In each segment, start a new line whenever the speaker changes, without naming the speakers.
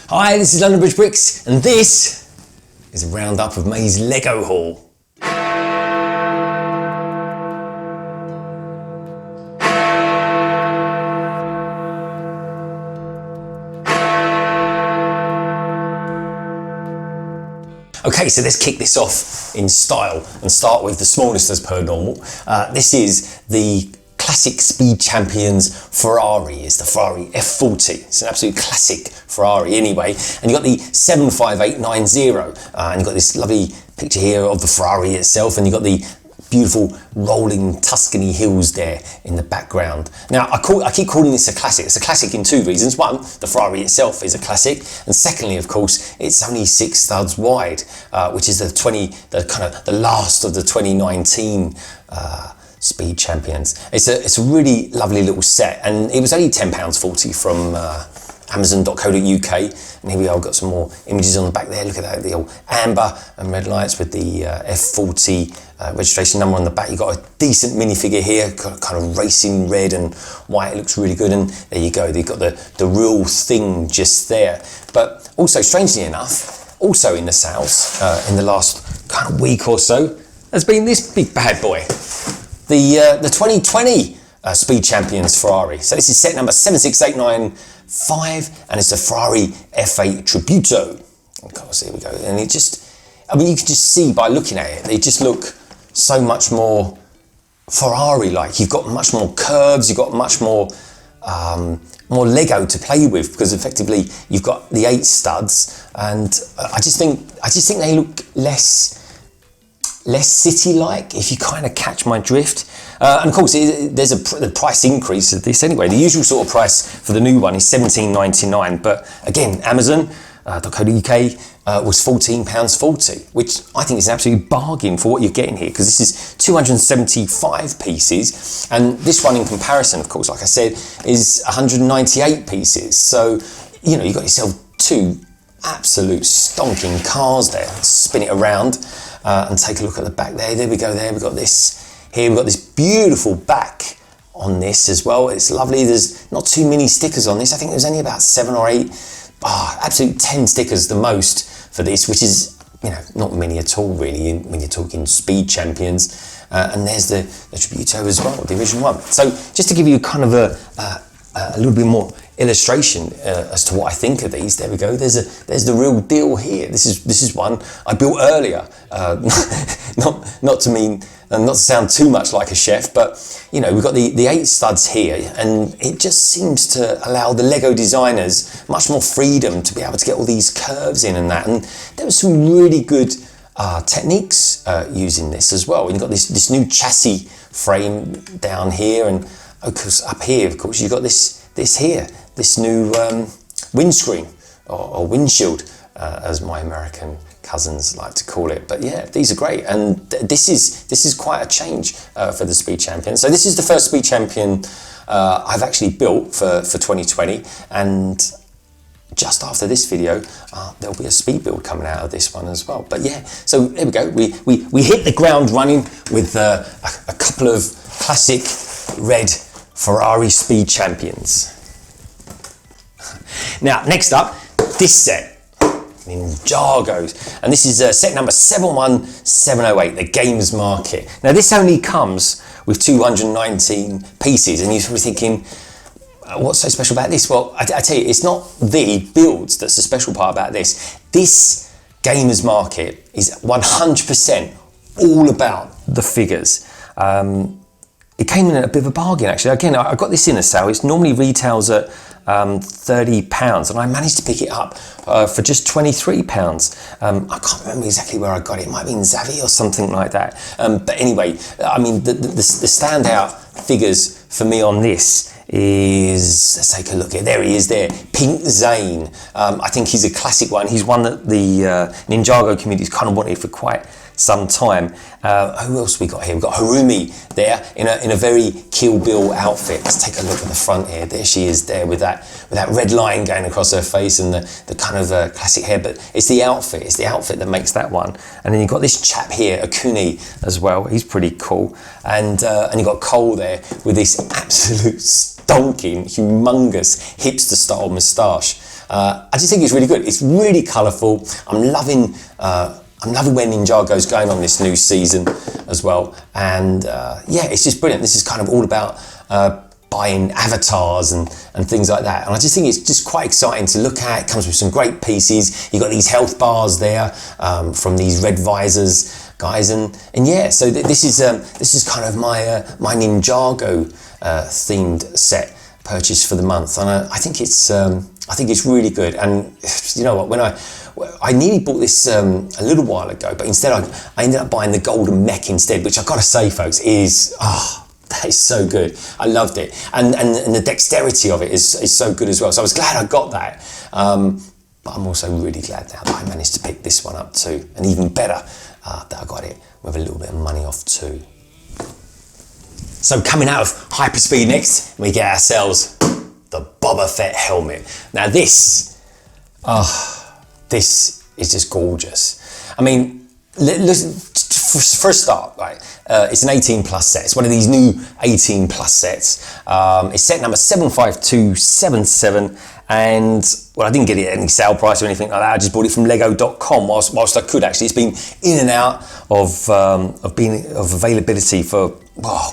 Hi, this is London Bridge Bricks, and this is a roundup of May's Lego haul. Okay, so let's kick this off in style and start with the smallest as per normal. This is the classic Speed Champions Ferrari. It's the Ferrari F40. It's an absolute classic Ferrari anyway. And you've got the 75890, and you've got this lovely picture here of the Ferrari itself, and you've got the beautiful rolling Tuscany hills there in the background. Now, I keep calling this a classic. It's a classic in two reasons. One, the Ferrari itself is a classic, and secondly, of course, it's only 6 studs wide, which is the last of the 2019 Speed Champions. It's a really lovely little set, and it was only £10.40 from Amazon.co.uk. And here we are, got some more images on the back there. Look at that, the old amber and red lights with the F40 registration number on the back. You've got a decent minifigure here, kind of racing red and white. It looks really good, and there you go. They've got the real thing just there. But also, strangely enough, also in the sales in the last kind of week or so, has been this big bad boy. The 2020 Speed Champions Ferrari. So this is set number 76895, and it's a Ferrari F8 Tributo. Of course, here we go. And you can just see by looking at it, they just look so much more Ferrari-like. You've got much more curves, you've got much more Lego to play with, because effectively you've got the 8 studs, and I just think they look less city-like, if you kind of catch my drift. And of course, there's the price increase of this anyway. The usual sort of price for the new one is £17.99, but again, Amazon.co.uk was £14.40, which I think is an absolute bargain for what you're getting here, because this is 275 pieces, and this one in comparison, of course, like I said, is 198 pieces. So, you know, you've got yourself 2 absolute stonking cars there. Let's spin it around and take a look at the back there. There we go there. We've got this here. We've got this beautiful back on this as well. It's lovely. There's not too many stickers on this. I think there's only about 7 or 8. Absolute 10 stickers the most for this, which is, you know, not many at all really when you're talking Speed Champions. And there's the Tributo as well, the original one. So just to give you kind of a little bit more illustration as to what I think of these. There we go. There's the real deal here. This is one I built earlier. Not to sound too much like a chef, but you know, we've got the 8 studs here, and it just seems to allow the Lego designers much more freedom to be able to get all these curves in and that. And there was some really good techniques using this as well. And you've got this new chassis frame down here, and of course up here, of course, you've got this new windscreen or windshield, as my American cousins like to call it. But yeah, these are great, and this is quite a change for the Speed Champion. So this is the first Speed Champion I've actually built for 2020, and just after this video there'll be a speed build coming out of this one as well. But yeah, so there we go. We hit the ground running with a couple of classic red Ferrari Speed Champions. Now, next up, this set, Ninjagos, and this is set number 71708, the Games Market. Now, this only comes with 219 pieces, and you're probably thinking, what's so special about this? Well, I tell you, it's not the builds that's the special part about this. This Gamers Market is 100% all about the figures. It came in at a bit of a bargain, actually. Again, I got this in a sale. It normally retails at £30, and I managed to pick it up for just £23. I can't remember exactly where I got it. It might have been Zavvi or something like that. But anyway, I mean, the standout figures for me on this is, let's take a look here. There he is there, Pink Zane. I think he's a classic one. He's one that the Ninjago community's kind of wanted for quite some time. Who else we got here? We've got Harumi there in a very Kill Bill outfit. Let's take a look at the front here. There she is there with that red line going across her face and the kind of classic hair. But it's the outfit that makes that one. And then you've got this chap here, Akuni, as well. He's pretty cool. And you've got Cole there with this absolute stonking, humongous hipster style moustache. I just think it's really good. It's really colourful. I'm loving where Ninjago's going on this new season as well. And yeah, it's just brilliant. This is kind of all about buying avatars and things like that. And I just think it's just quite exciting to look at. It comes with some great pieces. You've got these health bars there from these red visors, guys. And yeah, so this is kind of my Ninjago themed set purchase for the month. And I think it's really good. And you know what, when I nearly bought this a little while ago, but instead I ended up buying the golden mech instead, which I've got to say, folks, is that is so good. I loved it, and the dexterity of it is so good as well. So I was glad I got that, but I'm also really glad now that I managed to pick this one up too, and even better that I got it with a little bit of money off too. So coming out of hyperspeed next, we get ourselves the Boba Fett helmet. Now this is just gorgeous. I mean, for a start, right, it's an 18 plus set. It's one of these new 18 plus sets. It's set number 75277, and well, I didn't get it at any sale price or anything like that. I just bought it from lego.com whilst I could actually. It's been in and out of availability for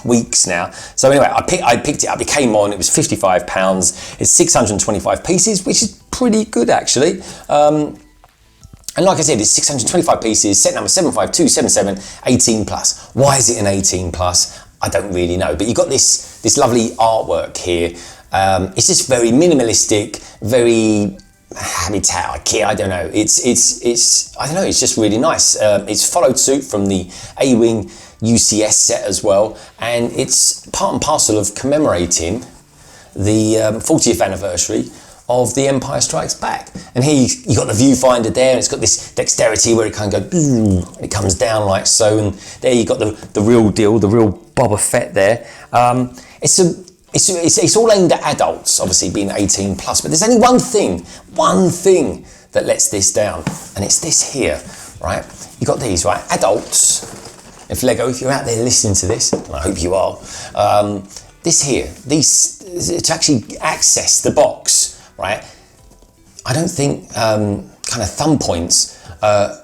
weeks now. So anyway, I picked it up. It came on. It was £55. It's 625 pieces, which is pretty good actually. And like I said, it's 625 pieces, set number 75277, 18 plus. Why is it an 18 plus? I don't really know, but you've got this lovely artwork here. It's just very minimalistic, very habitat, IKEA, I don't know. It's I don't know, it's just really nice. It's followed suit from the A-WING UCS set as well, and it's part and parcel of commemorating the 40th anniversary of The Empire Strikes Back. And here you got the viewfinder there, and it's got this dexterity where it kind of goes, and it comes down like so, and there you got the real deal, the real Boba Fett there. It's all aimed at adults, obviously being 18 plus, but there's only one thing that lets this down, and it's this here, right? You got these, right? Adults, if you're out there listening to this, and I hope you are, this here, to actually access the box, right? I don't think kind of thumb points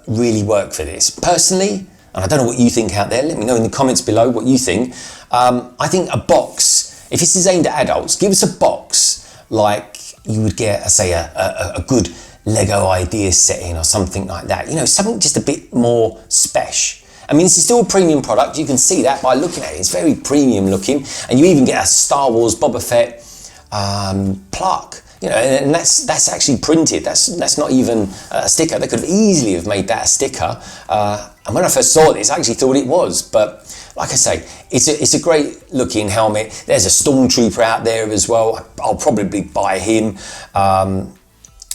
really work for this. Personally, and I don't know what you think out there, let me know in the comments below what you think. I think a box, if this is aimed at adults, give us a box like you would get, say, a good Lego idea setting or something like that. You know, something just a bit more special. I mean, this is still a premium product. You can see that by looking at it. It's very premium looking, and you even get a Star Wars Boba Fett plaque. You know, and that's actually printed. That's not even a sticker. They could have easily have made that a sticker. And when I first saw this, I actually thought it was. But like I say, it's a great looking helmet. There's a stormtrooper out there as well. I'll probably buy him.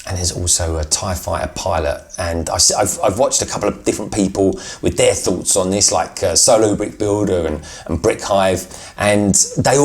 And there's also a TIE fighter pilot. And I've watched a couple of different people with their thoughts on this, like Solo Brick Builder and Brick Hive, and they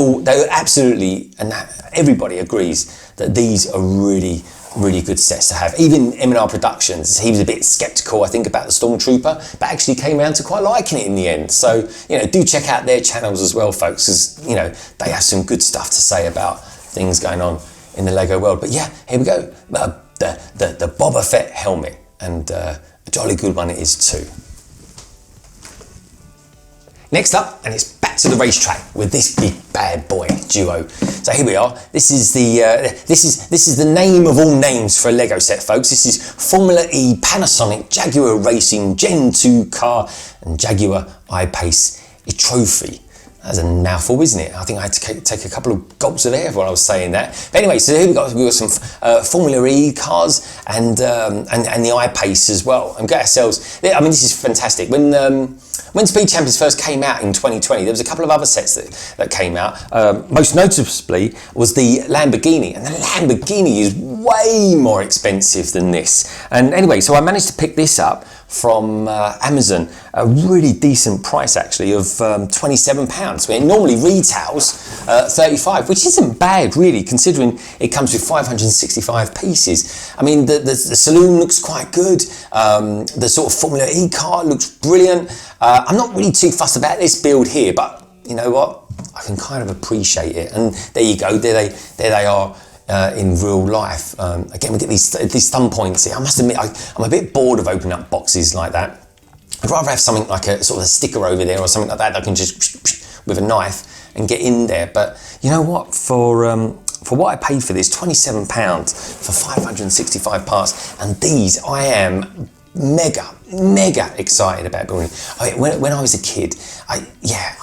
absolutely, and everybody agrees that these are really, really good sets to have. Even M&R Productions, he was a bit skeptical, I think, about the Stormtrooper, but actually came around to quite liking it in the end. So, you know, do check out their channels as well, folks, because, you know, they have some good stuff to say about things going on in the Lego world. But yeah, here we go. The Boba Fett helmet, and a jolly good one it is too. Next up, and it's back to the racetrack with this big bad boy duo. So here we are. This is the name of all names for a Lego set, folks. This is Formula E Panasonic Jaguar Racing Gen 2 car and Jaguar I-Pace trophy. That's a mouthful, isn't it? I think I had to take a couple of gulps of air while I was saying that. But anyway, so here we got some Formula E cars and the I-Pace as well. And get ourselves. I mean, this is fantastic. When Speed Champions first came out in 2020, there was a couple of other sets that came out. Most noticeably was the Lamborghini, and the Lamborghini is way more expensive than this. And anyway, so I managed to pick this up from Amazon, a really decent price actually of £27. It normally retails £35, which isn't bad really, considering it comes with 565 pieces. I mean, the saloon looks quite good. The sort of Formula E car looks brilliant. I'm not really too fussed about this build here, but you know what? I can kind of appreciate it. And there you go, there they are in real life. Again, we get these thumb points here. I must admit, I'm a bit bored of opening up boxes like that. I'd rather have something like a sort of a sticker over there or something like that I can just with a knife and get in there. But you know what? For what I paid for this, £27 for 565 parts, and these I am mega excited about building. When I was a kid, I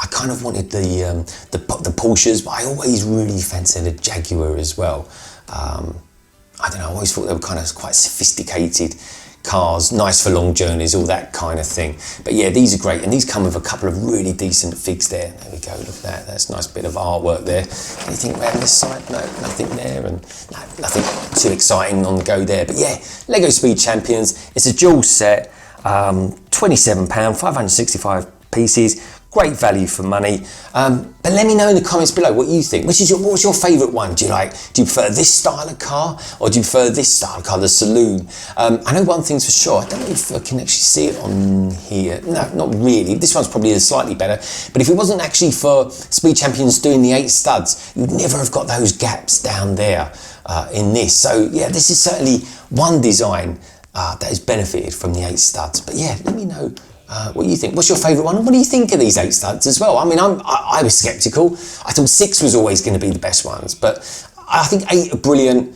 kind of wanted the Porsches, but I always really fancied a Jaguar as well. I don't know, I always thought they were kind of quite sophisticated cars, nice for long journeys, all that kind of thing. But yeah, these are great, and these come with a couple of really decent figs there. There we go, look at that, that's a nice bit of artwork there. Anything around this side? No, nothing there, and no, nothing too exciting on the go there. But yeah, Lego Speed Champions, it's a dual set, £27, 565 pieces, great value for money. But let me know in the comments below what you think. What's your favourite one? Do you prefer this style of car, or do you prefer this style of car, the saloon? I know one thing's for sure, I don't know if I can actually see it on here. No, not really. This one's probably slightly better. But if it wasn't actually for Speed Champions doing the 8 studs, you'd never have got those gaps down there in this. So yeah, this is certainly one design that has benefited from the 8 studs. But yeah, let me know what you think. What's your favourite one? And what do you think of these 8 studs as well? I mean, I was sceptical. I thought 6 was always going to be the best ones, but I think 8 are brilliant.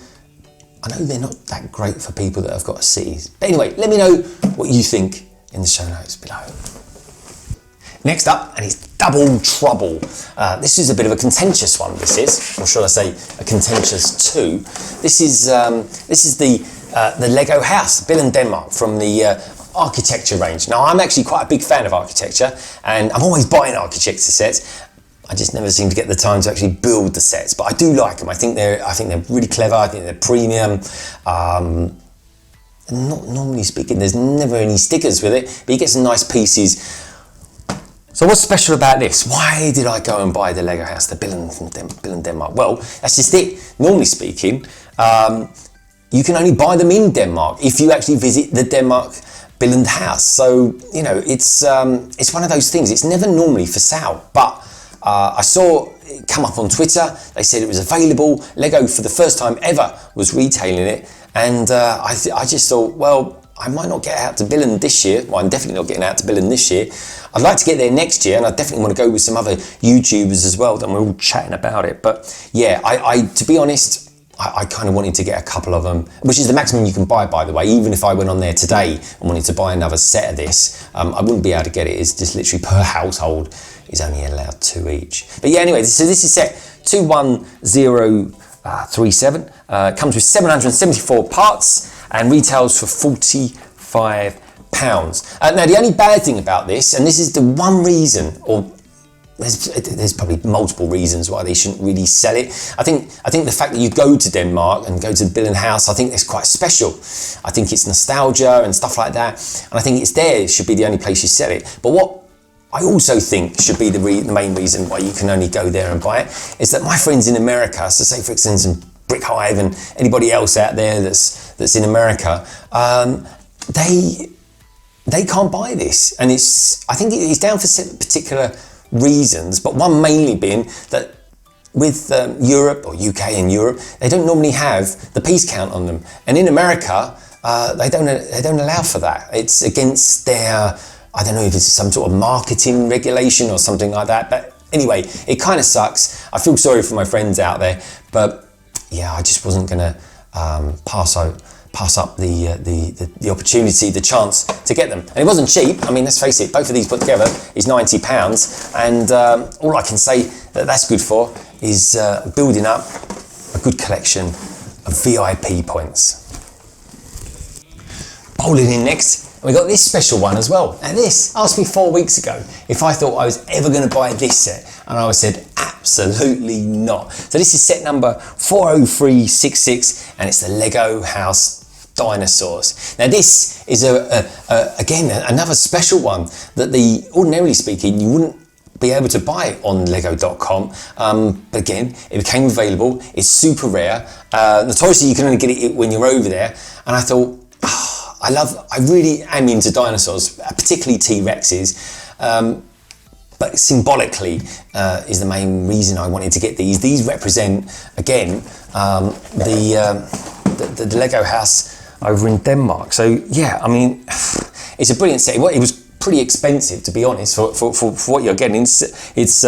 I know they're not that great for people that have got a C's. But anyway, let me know what you think in the show notes below. Next up, and it's Double Trouble. This is a bit of a contentious one, this is, or should I say a contentious 2. This is the Lego house, Bill and Denmark, from the architecture range. Now, I'm actually quite a big fan of architecture, and I'm always buying architecture sets. I just never seem to get the time to actually build the sets, but I do like them. I think they're really clever. I think they're premium. Not normally speaking, there's never any stickers with it, but you get some nice pieces. So what's special about this? Why did I go and buy the Lego house, the Bill and Denmark? Well, that's just it. Normally speaking, you can only buy them in Denmark if you actually visit the Denmark Bill and house. So, you know, it's one of those things. It's never normally for sale, but I saw it come up on Twitter. They said it was available. Lego, for the first time ever, was retailing it. And I just thought, well, I might not get out to Billund this year. Well, I'm definitely not getting out to Billund this year. I'd like to get there next year, and I definitely want to go with some other YouTubers as well, and we're all chatting about it. But yeah, to be honest, I kind of wanted to get a couple of them, which is the maximum you can buy, by the way. Even if I went on there today and wanted to buy another set of this, I wouldn't be able to get it. It's just literally per household is only allowed 2 each. But yeah, anyway, so this is set 21037. Comes with 774 parts and retails for £45. Now, the only bad thing about this, and this is the one reason, or there's probably multiple reasons why they shouldn't really sell it. I think the fact that you go to Denmark and go to the Bill and house, I think it's quite special. I think it's nostalgia and stuff like that, and I think it should be the only place you sell it. But what I also think should be the main reason why you can only go there and buy it is that my friends in America, so say for instance in Brick Hive and anybody else out there that's in America, they can't buy this, and I think it's down for particular reasons, but one mainly being that with Europe, or UK and Europe, they don't normally have the piece count on them, and in America they don't allow for that. It's against their, I don't know if it's some sort of marketing regulation or something like that, but anyway, it kind of sucks. I feel sorry for my friends out there, but yeah, I just wasn't gonna pass up the opportunity, the chance to get them. And it wasn't cheap. I mean, let's face it, both of these put together is £90, and all I can say that's good for is building up a good collection of VIP points. Bowling in next, and we got this special one as well. Now this asked me 4 weeks ago if I thought I was ever going to buy this set, and I said absolutely not. So this is set number 40366, and it's the Lego House Dinosaurs. Now this is again another special one that ordinarily speaking you wouldn't be able to buy on lego.com, but again it became available. It's super rare. Notoriously you can only get it when you're over there, and I thought, I really am into dinosaurs, particularly T-Rexes. but symbolically is the main reason I wanted to get these. These represent, again, the Lego house over in Denmark. So yeah, I mean, it's a brilliant set. It was pretty expensive, to be honest, for what you're getting. It's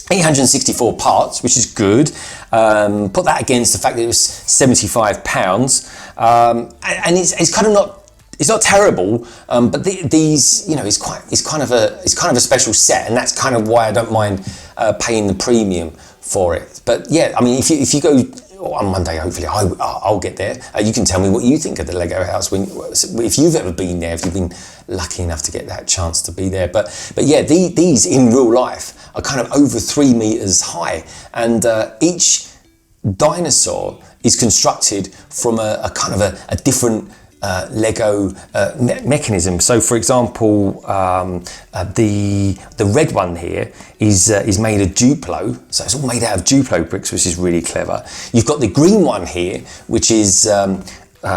864 parts, which is good. Put that against the fact that it was £75, and it's kind of not terrible, but these, you know, it's kind of a special set, and that's kind of why I don't mind paying the premium for it. But yeah, I mean, if you go on Monday, hopefully I'll get there. You can tell me what you think of the Lego house if you've ever been there, if you've been lucky enough to get that chance to be there. But yeah, these in real life are kind of over 3 meters high, and each dinosaur is constructed from a kind of a different Lego mechanism. So, for example, the red one here is made of Duplo, so it's all made out of Duplo bricks, which is really clever. You've got the green one here, which is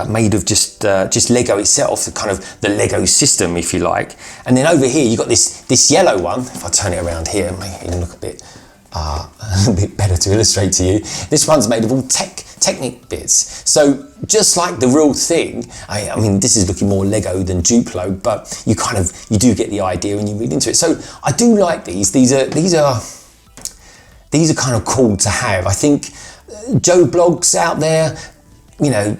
made of just Lego itself, the kind of the Lego system, if you like. And then over here, you've got this yellow one. If I turn it around here, it may even look a bit better to illustrate to you. This one's made of all Technic bits. So just like the real thing, I mean, this is looking more Lego than Duplo, but you do get the idea when you read into it. So I do like these. These are kind of cool to have. I think Joe Blogs out there, you know,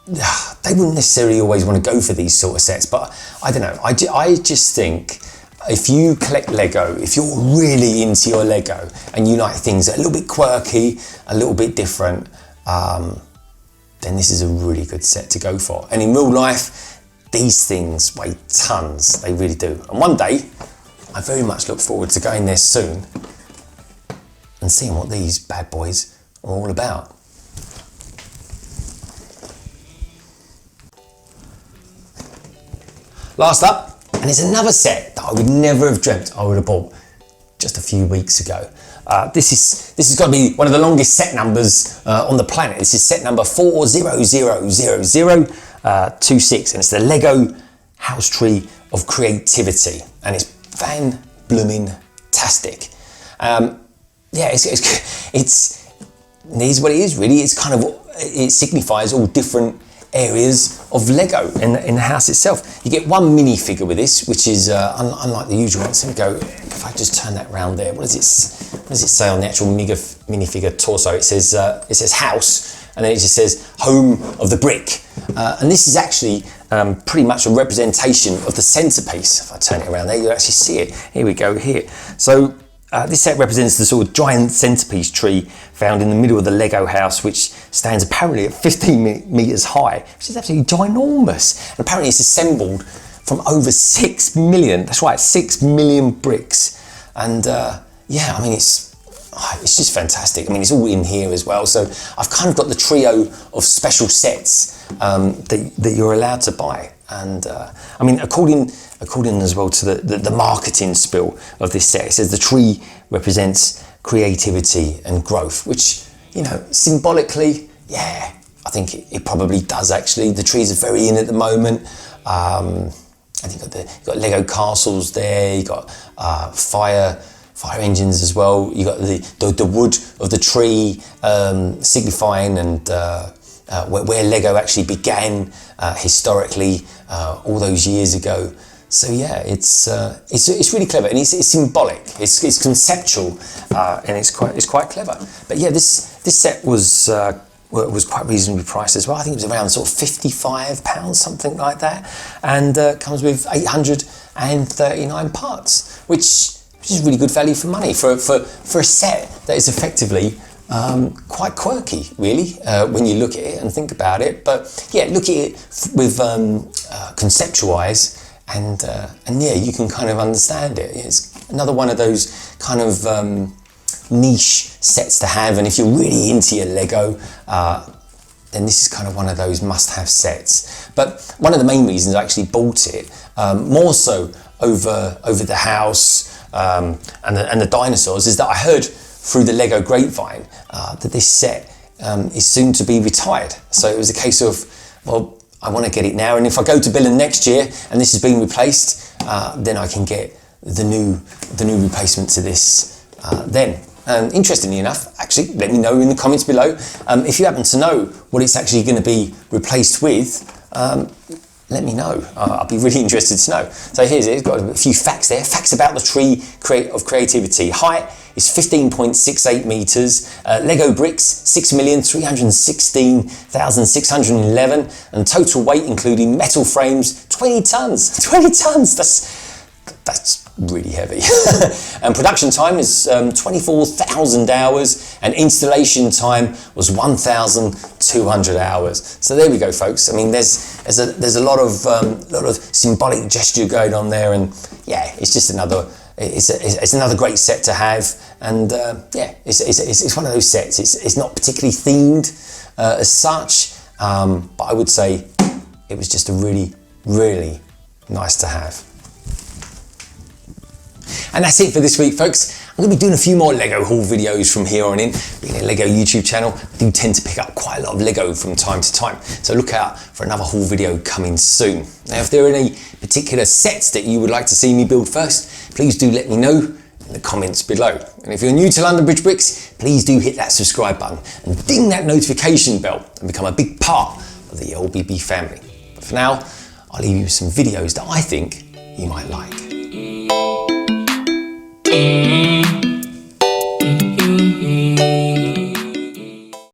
they wouldn't necessarily always want to go for these sort of sets, but I don't know. I just think if you collect Lego, if you're really into your Lego and you like things that are a little bit quirky, a little bit different, then this is a really good set to go for. And in real life, these things weigh tons, they really do. And one day, I very much look forward to going there soon and seeing what these bad boys are all about. Last up, and it's another set that I would never have dreamt I would have bought just a few weeks ago. This has got to be one of the longest set numbers on the planet. This is set number 4000026, and it's the Lego House Tree of Creativity, and it's fan-blooming-tastic. Yeah, it's what it is really. It's kind of, it signifies all different areas of Lego in the house itself. You get one minifigure with this, which is unlike the usual ones. Let me go, if I just turn that round there, what does it say on the actual minifigure torso? It says house, and then it just says home of the brick. And this is actually pretty much a representation of the centerpiece. If I turn it around there, you actually see it. Here we go, here. So this set represents the sort of giant centerpiece tree found in the middle of the Lego house, which stands apparently at 15 meters high, which is absolutely ginormous. And apparently it's assembled from over 6 million, that's right, 6 million bricks. And yeah, I mean, it's just fantastic. I mean, it's all in here as well. So I've kind of got the trio of special sets that you're allowed to buy. And I mean, according as well to the marketing spiel of this set, it says the tree represents creativity and growth, which, you know, symbolically, yeah, I think it probably does actually. The trees are very in at the moment. I think you've got Lego castles there, you've got fire engines as well. You've got the wood of the tree signifying and where Lego actually began historically all those years ago. So yeah, it's really clever, and it's symbolic. It's conceptual, and it's quite clever. But yeah, this set was quite reasonably priced as well. I think it was around sort of £55, something like that, and comes with 839 parts, which is really good value for money for a set that is effectively quite quirky, really, when you look at it and think about it. But yeah, look at it with conceptualize, and yeah, you can kind of understand it. It's another one of those kind of niche sets to have, and if you're really into your Lego, then this is kind of one of those must-have sets. But one of the main reasons I actually bought it, more so over the house and the dinosaurs, is that I heard through the Lego grapevine that this set is soon to be retired. So it was a case of, well, I want to get it now, and if I go to Billund next year and this has been replaced, then I can get the new replacement to this then. And interestingly enough, actually, let me know in the comments below if you happen to know what it's actually going to be replaced with. Let me know. I'll be really interested to know. So here's it. It's got a few facts there. Facts about the tree of creativity. Height is 15.68 meters. Lego bricks 6,316,611, and total weight, including metal frames, 20 tons. 20 tons. That's really heavy. And production time is 24,000 hours, and installation time was 1,200 hours. So there we go, folks. I mean, there's a lot of symbolic gesture going on there, and yeah, it's just another great set to have. And yeah, it's one of those sets. It's not particularly themed as such, but I would say it was just a really nice to have. And that's it for this week, folks. I'm going to be doing a few more Lego haul videos from here on in. Being a Lego YouTube channel, I do tend to pick up quite a lot of Lego from time to time. So look out for another haul video coming soon. Now, if there are any particular sets that you would like to see me build first, please do let me know in the comments below. And if you're new to London Bridge Bricks, please do hit that subscribe button and ding that notification bell and become a big part of the LBB family. But for now, I'll leave you with some videos that I think you might like.